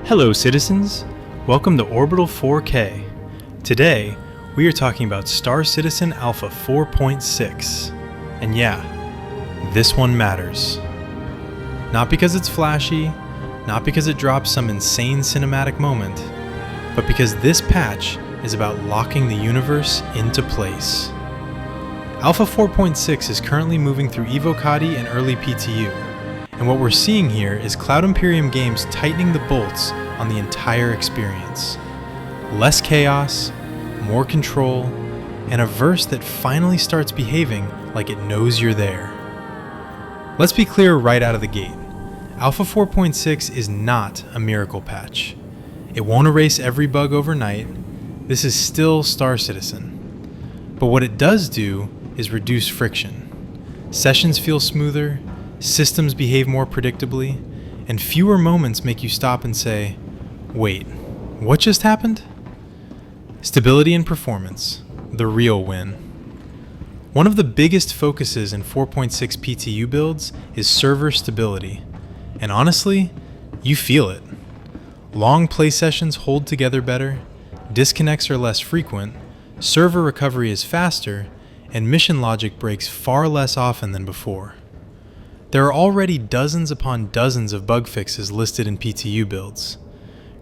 Hello citizens, welcome to Orbital 4K. Today, we are talking about Star Citizen Alpha 4.6. And yeah, this one matters. Not because it's flashy, not because it drops some insane cinematic moment, but because this patch is about locking the universe into place. Alpha 4.6 is currently moving through Evocati and early PTU, and what we're seeing here is Cloud Imperium Games tightening the bolts on the entire experience. Less chaos, more control, and a verse that finally starts behaving like it knows you're there. Let's be clear right out of the gate. Alpha 4.6 is not a miracle patch. It won't erase every bug overnight. This is still Star Citizen. But what it does do is reduce friction. Sessions feel smoother, systems behave more predictably, and fewer moments make you stop and say, wait, what just happened? Stability and performance, the real win. One of the biggest focuses in 4.6 PTU builds is server stability, and honestly, you feel it. Long play sessions hold together better, disconnects are less frequent, server recovery is faster, and mission logic breaks far less often than before. There are already dozens upon dozens of bug fixes listed in PTU builds.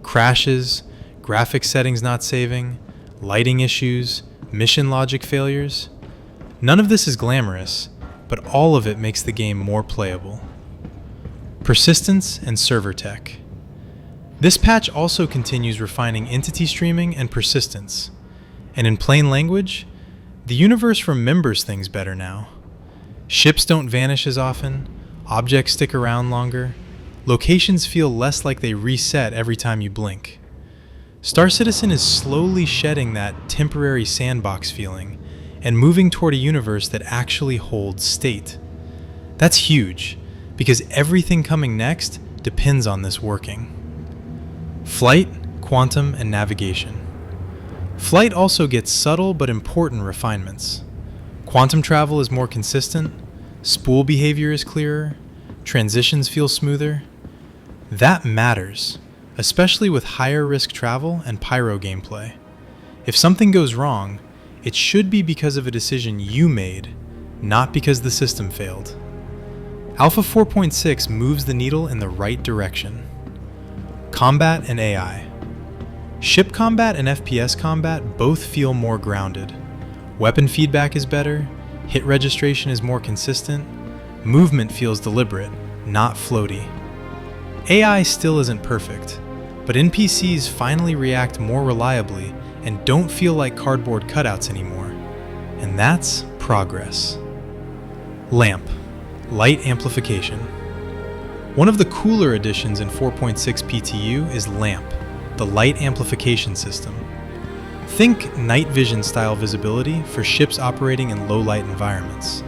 Crashes, graphics settings not saving, lighting issues, mission logic failures. None of this is glamorous, but all of it makes the game more playable. Persistence and server tech. This patch also continues refining entity streaming and persistence. And in plain language, the universe remembers things better now. Ships don't vanish as often, objects stick around longer, locations feel less like they reset every time you blink. Star Citizen is slowly shedding that temporary sandbox feeling and moving toward a universe that actually holds state. That's huge, because everything coming next depends on this working. Flight, quantum, and navigation. Flight also gets subtle but important refinements. Quantum travel is more consistent, spool behavior is clearer, transitions feel smoother. That matters, especially with higher risk travel and pyro gameplay. If something goes wrong, it should be because of a decision you made, not because the system failed. Alpha 4.6 moves the needle in the right direction. Combat and AI. Ship combat and FPS combat both feel more grounded. Weapon feedback is better, hit registration is more consistent, movement feels deliberate, not floaty. AI still isn't perfect, but NPCs finally react more reliably and don't feel like cardboard cutouts anymore. And that's progress. LAMP, light amplification. One of the cooler additions in 4.6 PTU is LAMP, the light amplification system. Think night vision style visibility for ships operating in low light environments.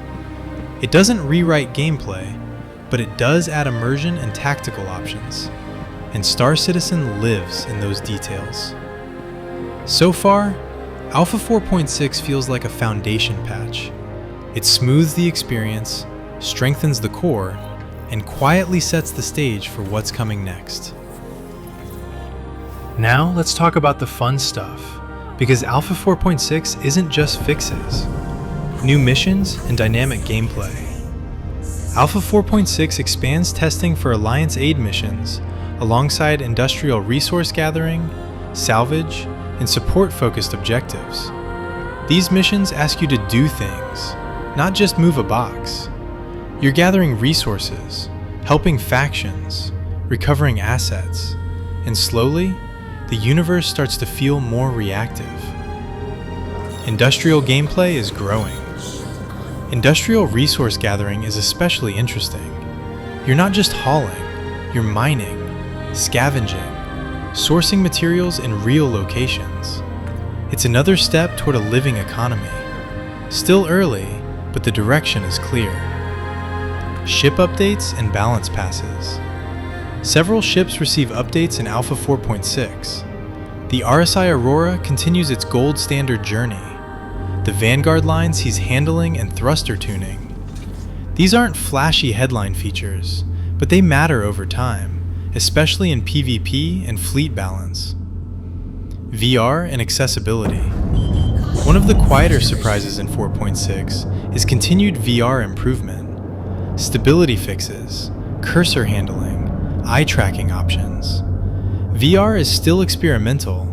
It doesn't rewrite gameplay, but it does add immersion and tactical options, and Star Citizen lives in those details. So far, Alpha 4.6 feels like a foundation patch. It smooths the experience, strengthens the core, and quietly sets the stage for what's coming next. Now let's talk about the fun stuff, because Alpha 4.6 isn't just fixes. New missions and dynamic gameplay. Alpha 4.6 expands testing for Alliance aid missions, alongside industrial resource gathering, salvage, and support-focused objectives. These missions ask you to do things, not just move a box. You're gathering resources, helping factions, recovering assets, and slowly, the universe starts to feel more reactive. Industrial gameplay is growing. Industrial resource gathering is especially interesting. You're not just hauling, you're mining, scavenging, sourcing materials in real locations. It's another step toward a living economy. Still early, but the direction is clear. Ship updates and balance passes. Several ships receive updates in Alpha 4.6. The RSI Aurora continues its gold standard journey. The Vanguard line sees handling and thruster tuning. These aren't flashy headline features, but they matter over time, especially in PvP and fleet balance. VR and accessibility. One of the quieter surprises in 4.6 is continued VR improvement. Stability fixes, cursor handling, eye tracking options. VR is still experimental,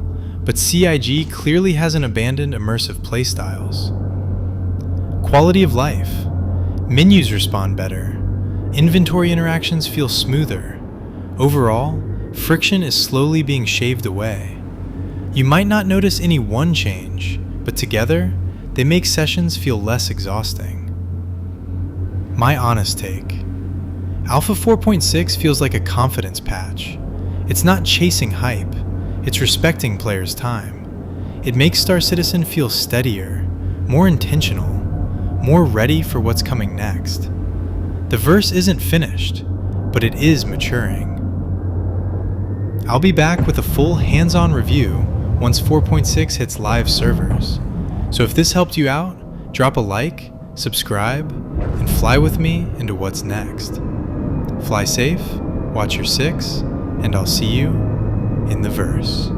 but CIG clearly hasn't abandoned immersive playstyles. Quality of life. Menus respond better. Inventory interactions feel smoother. Overall, friction is slowly being shaved away. You might not notice any one change, but together, they make sessions feel less exhausting. My honest take. Alpha 4.6 feels like a confidence patch. It's not chasing hype, it's respecting players' time. It makes Star Citizen feel steadier, more intentional, more ready for what's coming next. The verse isn't finished, but it is maturing. I'll be back with a full hands-on review once 4.6 hits live servers. So if this helped you out, drop a like, subscribe, and fly with me into what's next. Fly safe, watch your six, and I'll see you in the verse.